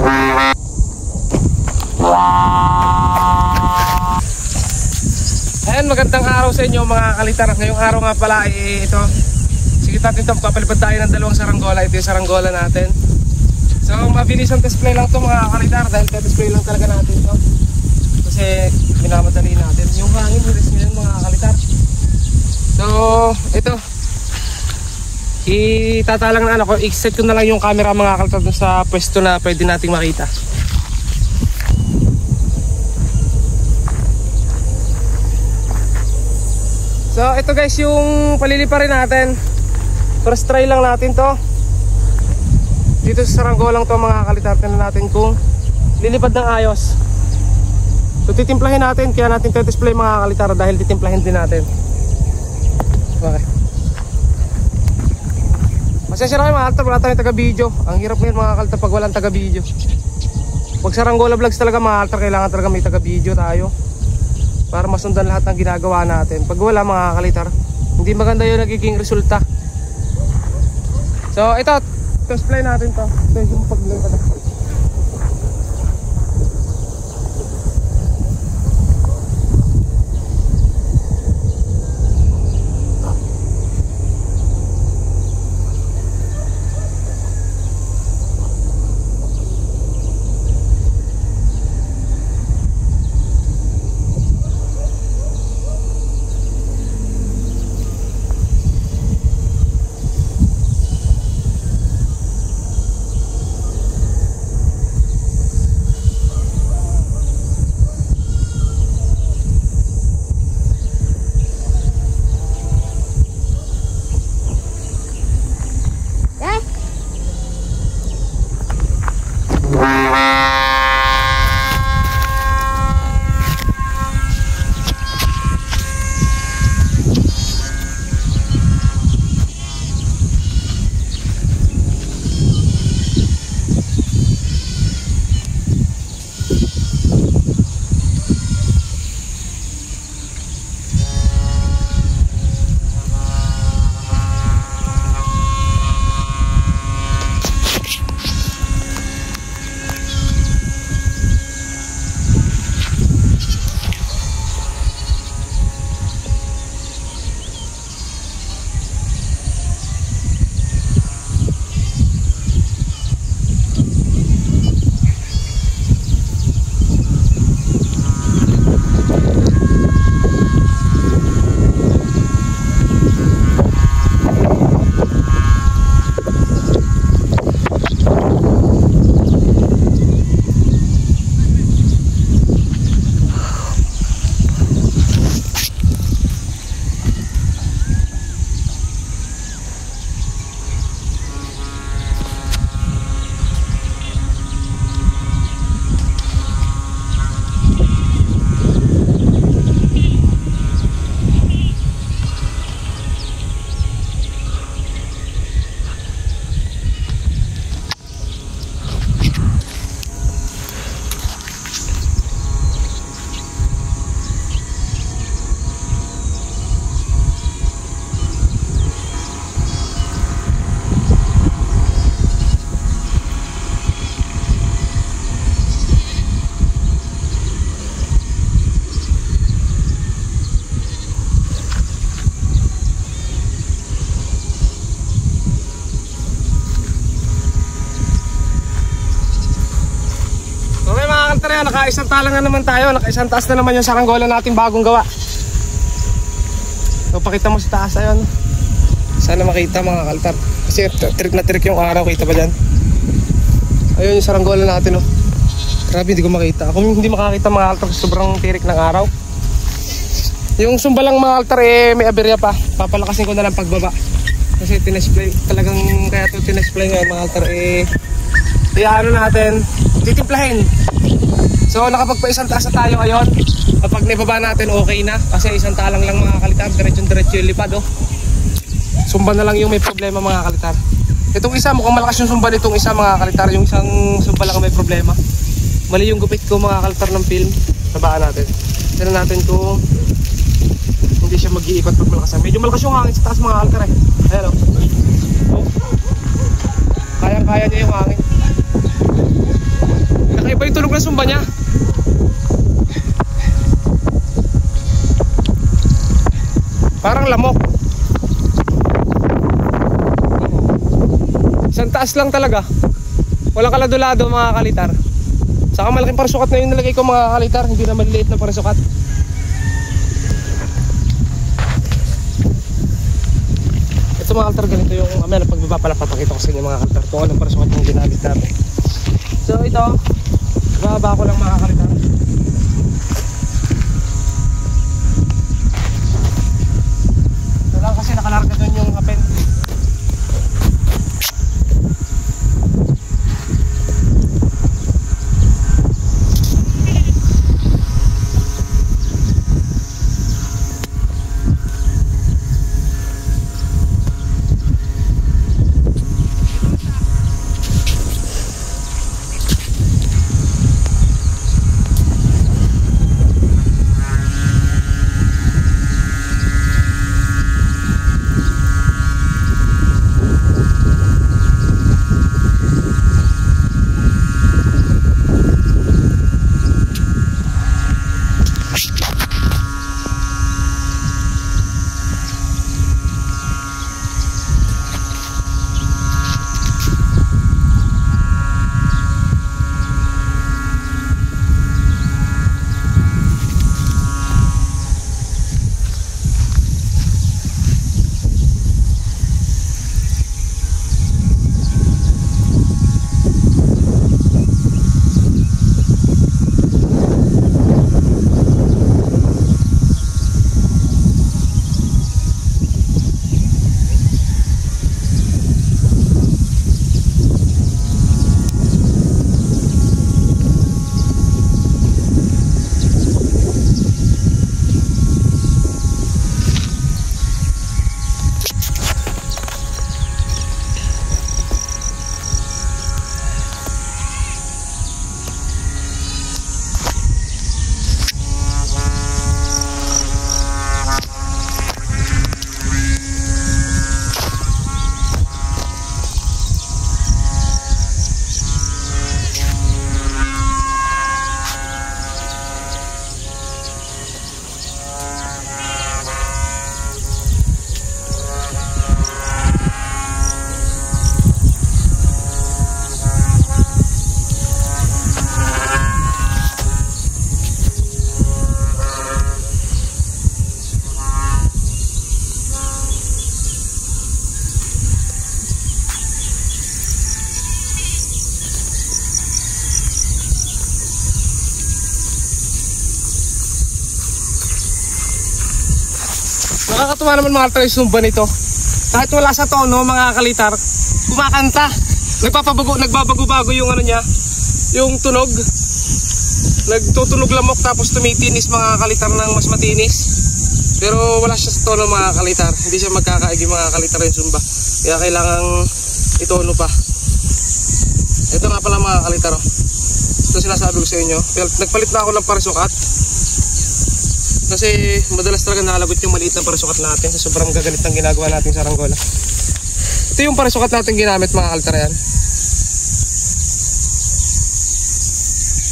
Ayan, magandang araw sa inyo mga kalitar. Ngayong araw nga pala ay ito, sige natin ito, papalipad tayo ng dalawang saranggola. Ito yung saranggola natin. So mabilis ang display lang ito mga kalitar, dahil display lang talaga natin ito kasi minamadali natin yung hangin, bilis nyo yun mga kalitar. So ito, itatalang na ako, i-set ko na lang yung camera mga kalitar sa pwesto na pwede nating makita. So ito guys yung palilipa rin natin. First try lang natin to. Dito sa saranggolang to mga kalitar, na natin kung lilipad ng ayos. So titimplahin natin, kaya natin display mga kalitar dahil titimplahin din natin. Okay. Masensya na kayo mga kalitar, wala tayong taga-video. Ang hirap ngayon mga kalitar pag walang taga-video. Pag saranggola vlogs talaga mga kalitar, kailangan talaga may taga-video tayo para masundan lahat ng ginagawa natin. Pag wala mga kalitar, hindi maganda yung nagiging resulta. So ito, display natin to. Ito yung paglipad. Nakaisang talang na naman tayo, nakaisang taas na naman yung saranggola natin bagong gawa. So pakita mo sa taas, ayun. Sana makita mga kalitar, kasi tirik na tirik yung araw, kita ba dyan? Ayun yung saranggola natin, oh. Grabe, hindi ko makita. Ako hindi makakita mga kalitar, sobrang tirik ng araw. Yung sumbalang mga kalitar may aberya pa. Papalakasin ko na lang pagbaba, kasi tinesplay talagang, kaya ito tinesplay nga mga kalitar ano natin, titimplahin. So nakapagpa-isang taas na tayo ngayon. Kapag nibaba natin okay na, kasi isang talang lang mga kalitar, diretso yung lipad, oh. Sumba na lang yung may problema mga kalitar. Itong isa mukhang malakas yung sumba nitong isa mga kalitar. Yung isang sumba lang may problema. Mali yung gupit ko mga kalitar ng film. Sabaan natin. Tignan natin kung hindi siya mag-iikot pag malakas. Medyo malakas yung hangin sa taas mga kalitar, Ayan, oh. Kayang-kaya niya yung hangin. tunog ng sumba niya. Parang lamok. Isang taas lang talaga. Walang kalado-lado mga kalitar. Saka malaking parasukat na yung nilagay ko mga kalitar. Hindi na maliliit na parasukat. Ito mga kalitar, ganito yung amela pagbaba pala, papakita ko sa inyo mga kalitar kung anong parasukat yung ginamit natin. So ito, bababa ko lang mga kalitar. Ito lang kasi nakalarga doon yung hapen. Nakakatuwa naman mga kalitar yung sumba nito. Kahit wala sa tono mga kalitar, kumakanta. Nagbabago-bago yung ano niya, yung tunog. Nagtutunog lamok tapos tumitinis mga kalitar ng mas matinis. Pero wala siya sa tono mga kalitar. Hindi siya magkakaigi mga kalitar yung sumba. Kaya kailangang itono pa. Ito nga pala mga kalitar. Ito sinasabi ko sa inyo. Nagpalit na ako ng parasukat. Kasi madalas talaga nakalagot yung maliit na parasukat natin sa sobrang gagalit ng ginagawa natin sa saranggola. Ito yung parasukat natin ginamit mga kalitar yan.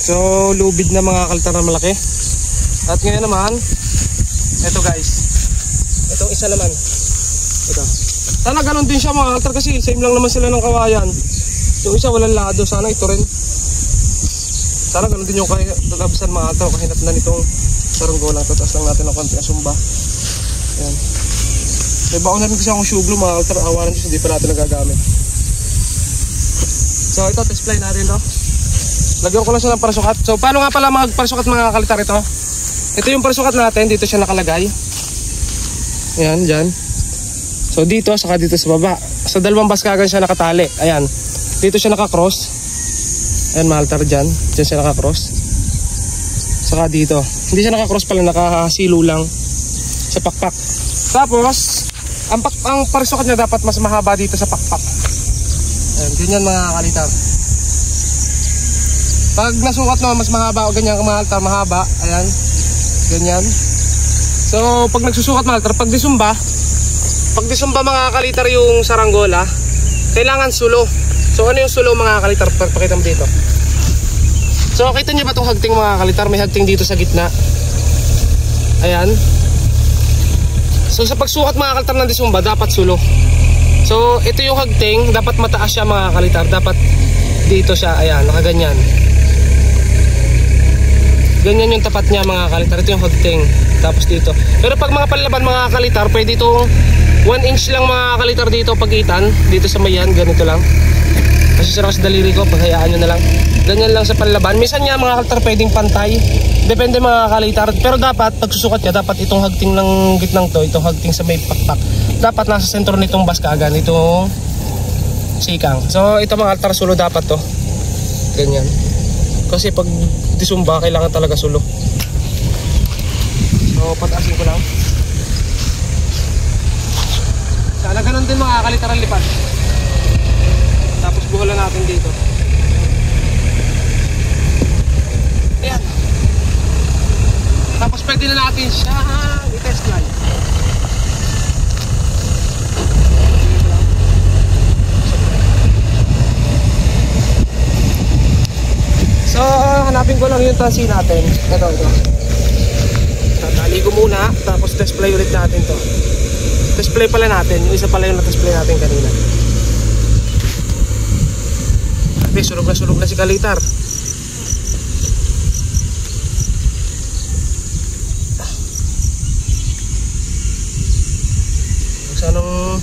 So lubid na mga kalitar na malaki. At ngayon naman, ito guys, itong isa naman. Ito. Sana ganun din siya mga kalitar kasi same lang naman sila ng kawayan. Yung isa walang lado, sana ito rin. Sana ganun din yung kagabsan mga kalitar. Kahinat na nitong saranggola. Tataas lang natin ng konti ang sumba. Ayan. May baon na rin kasi akong syuglo mga kalitar. Awaran dyan, hindi pa natin nagagamit. So ito, test fly natin to. Lagyan ko lang siya ng parasukat. So paano nga pala magparasukat mga kalitar ito? Ito yung parasukat natin. Dito siya nakalagay. Ayan, dyan. So dito, saka dito sa baba. Sa dalawang baskagan siya nakatali. Ayan. Dito siya nakakross. Ayan mga kalitar dyan. Dyan siya nakakross. Saka dito. Hindi siya nakakross pala. Nakasilo lang sa pakpak. Tapos, ang parasukat niya dapat mas mahaba dito sa pakpak. Ayan, ganyan mga kalitar. Pag nasukat naman mas mahaba o ganyan mga kalitar, mahaba. Ayan. Ganyan. So, pag nagsusukat mga kalitar, pag disumba mga kalitar yung saranggola, kailangan sulo. So, ano yung sulo mga kalitar? Pakita mo dito. So kita niyo ba itong hagting mga kalitar? May hagting dito sa gitna. Ayan. So sa pagsukat mga kalitar ng disumba, dapat sulo. So ito yung hagting, dapat mataas siya mga kalitar. Dapat dito siya, ayan, nakaganyan. Ganyan yung tapat niya mga kalitar. Ito yung hagting. Tapos dito. Pero pag mga panlaban mga kalitar, pwede itong 1 inch lang mga kalitar dito pagitan. Dito sa mayan, ganito lang. Kasi sarap sa daliri ko, paghayaan nyo na lang. Ganyan lang sa panlaban. Minsan nga mga kalitar pwedeng pantay. Depende mga kalitar. Pero dapat, pag susukat niya, dapat itong hagting ng gitnang to, itong hagting sa may pakpak, dapat nasa sentro nitong baskagan, itong sikang. So ito mga kalitar, sulo dapat to. Ganyan. Kasi pag disumba, kailangan talaga sulo. So pataasin ko lang. Sana ganun din mga kalitar ang lipat. Tapos buhulan natin dito. Ayan. Tapos pwede na natin siya i-test line. So hanapin ko lang yung tansi natin. Ito. Tatali ko muna. Tapos test play ulit natin to. Test play pala natin. Yung isa pala yung na-test play natin kanina. Sunog na si kalitar. Sanong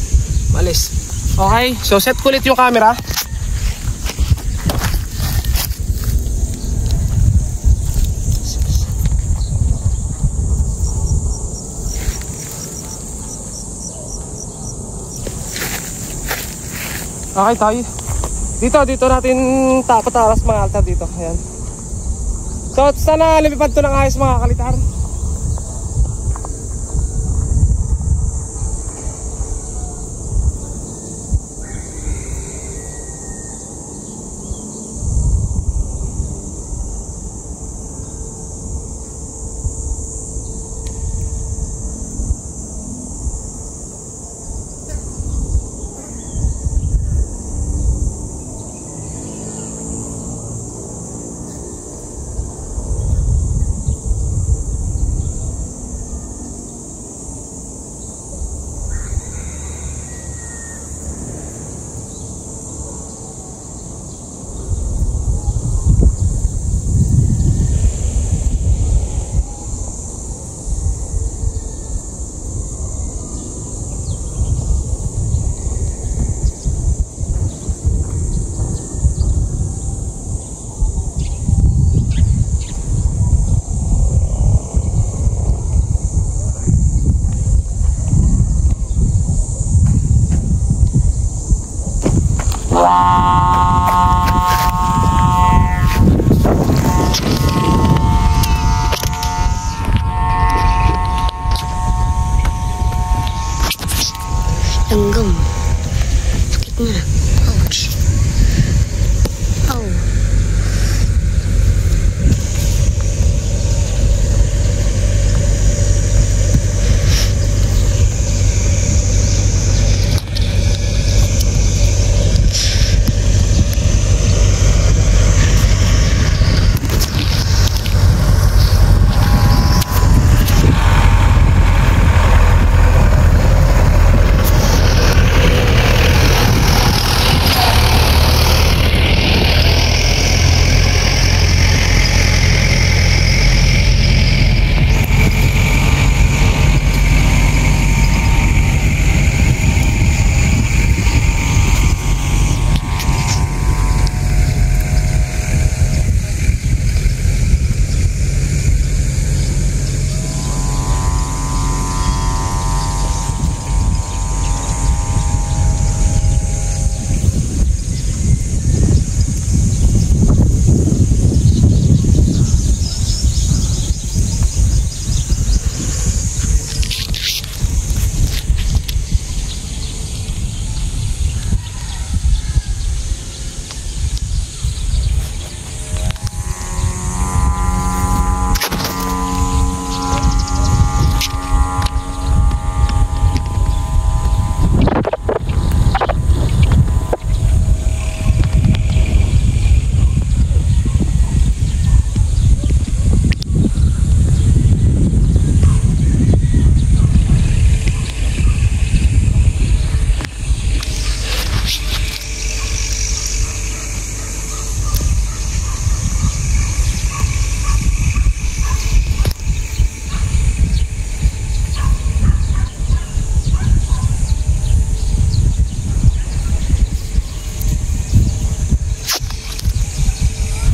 malis. Okay, so set ko ulit yung camera. Okay tayo. Dito natin pataras mga altar dito. Ayan. So sana lumipad to ng ayos mga kalitar.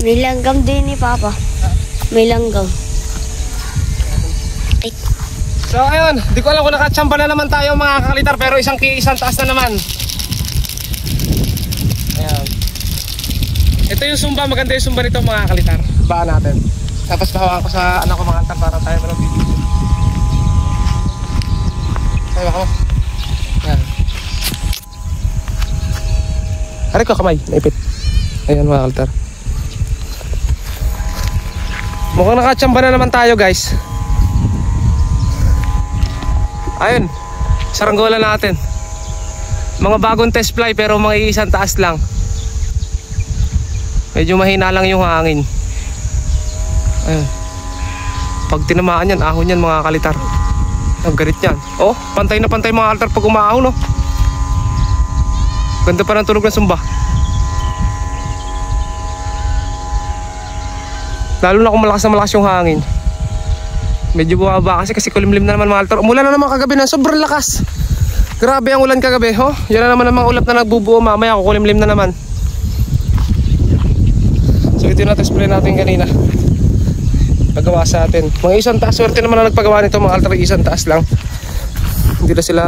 May langgam din ni Papa. May langgam. Ay. So ayun, di ko alam kung nakatsamba na naman tayo mga kakalitar, pero isang taas na naman. Ayan. Ito yung sumba, maganda yung sumba nito mga kakalitar. Baan natin. Tapos bahawakan ko sa anak ko mga kaltar para tayo malang video. Tayo ako. Ayan. Aray ko kamay, naipit. Ayan mga kaltar. Mukhang nakatsamba na naman tayo guys. Ayun, saranggola natin. Mga bagong test fly pero mga iisang taas lang. Medyo mahina lang yung hangin. Ayun. Pag tinamaan yan, ahon yan mga kalitar. Ang garit yan. Oh, pantay na pantay mga kalitar pag umaahon, no? Ganda pa ng tunog ng sumba. Lalo na kung malakas yung hangin. Medyo bumaba kasi kulimlim na naman mga kalitar. Umulan na naman kagabi na sobrang lakas. Grabe ang ulan kagabi, oh. Yan na naman ang mga ulap na nagbubuo, mamaya kukulimlim na naman. So ito yung na-display natin kanina. Pagawa sa atin. Mga isang taas, swerte naman na nagpagawa nito mga kalitar, isang taas lang. Hindi na sila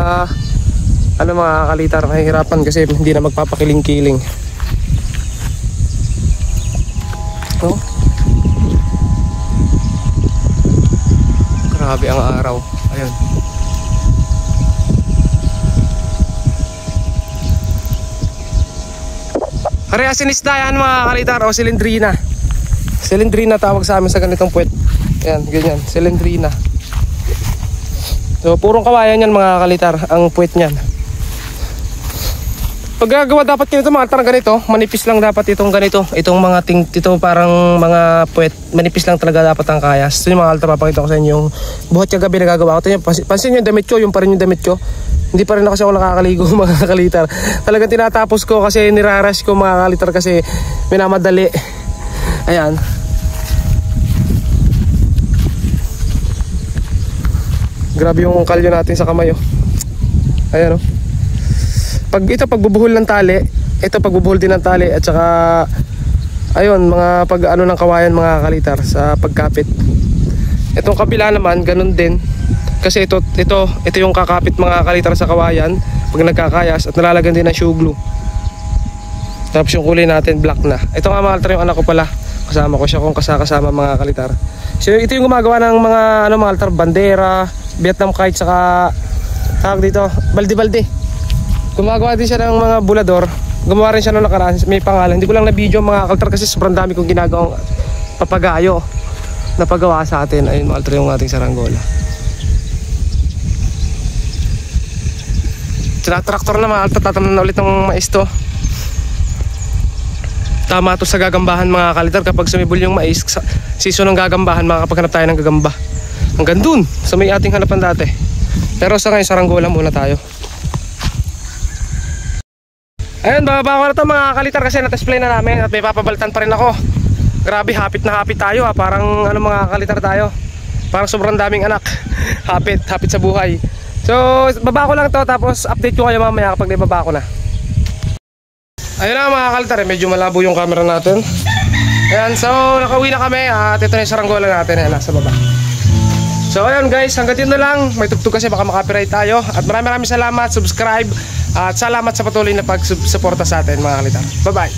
mga kalitar mahihirapan kasi hindi na magpapakiling-kiling. Oh. Grabe ang araw. Ayun. Kareasin isda yan mga kalitar o silindrina. Silindrina tawag sa amin sa ganitong puwet. Ayan, ganyan, silindrina. So purong kawayan yan mga kalitar ang puwet niyan. Pag gagawa dapat ganito mga kalitar ganito, manipis lang dapat itong ganito. Itong mga ito parang mga puwet, manipis lang talaga dapat ang kayas. So yung mga kalitar papakita ko sa inyo yung buhat kagabi na gagawa ko. Pansin nyo yung damit ko, yung pa rin yung damit ko. Hindi pa rin kasi ako nakakaligo mga kalitar. Talagang tinatapos ko kasi nirarush ko mga kalitar kasi minamadali. Ayan. Grabe yung kalyo natin sa kamay, oh. Ayan, oh. Pagbubuhol ng tali, ito pagbubuhol din ng tali at saka ayun, mga pag-ano ng kawayan mga kalitar sa pagkapit. Itong kabila naman ganun din. Kasi ito yung kakapit mga kalitar sa kawayan pag nagkakayas at nalalagyan din ng shoe glue. Tapos yung kulay natin black na. Ito nga mga kalitar yung anak ko pala. Kasama ko siya kung kasama mga kalitar. So ito yung gumagawa ng mga mga kalitar, bandera, Vietnam kite, saka tawag dito, balde-balde. Gumagawa din siya ng mga bulador. Gumawa rin siya noong nakaraan, may pangalan. Hindi ko lang na video mga kalitar kasi sobrang dami kong ginagawang papagayo na paggawa sa atin. Ayun mga kalitar yung ating saranggola. Traktor na mga kalitar, tataman na ulit ng mais to. Tama to sa gagambahan mga kalitar kapag sumibol yung mais. Season ng gagambahan, makakapaghanap tayo ng gagamba. Hanggang dun sa may ating hanapan dati. Pero sa ngayon saranggola muna tayo. Ayun, bababa ko na ito mga kalitar kasi na-display na namin at may papabaltan pa rin ako. Grabe, hapit na hapit tayo ha. Parang mga kalitar tayo. Parang sobrang daming anak. Hapit sa buhay. So, baba ko lang to tapos update ko kayo mamaya kapag nababa ko na. Ayun na mga kalitar, medyo malabo yung camera natin. Ayan, so nakauwi na kami at ito na yung saranggola natin. Ayan, nasa baba. So ayun guys, hanggang yun na lang. May tugtog kasi baka makapiright tayo. At maraming salamat, subscribe. At salamat sa patuloy na pagsuporta sa atin mga kalitar. Bye bye.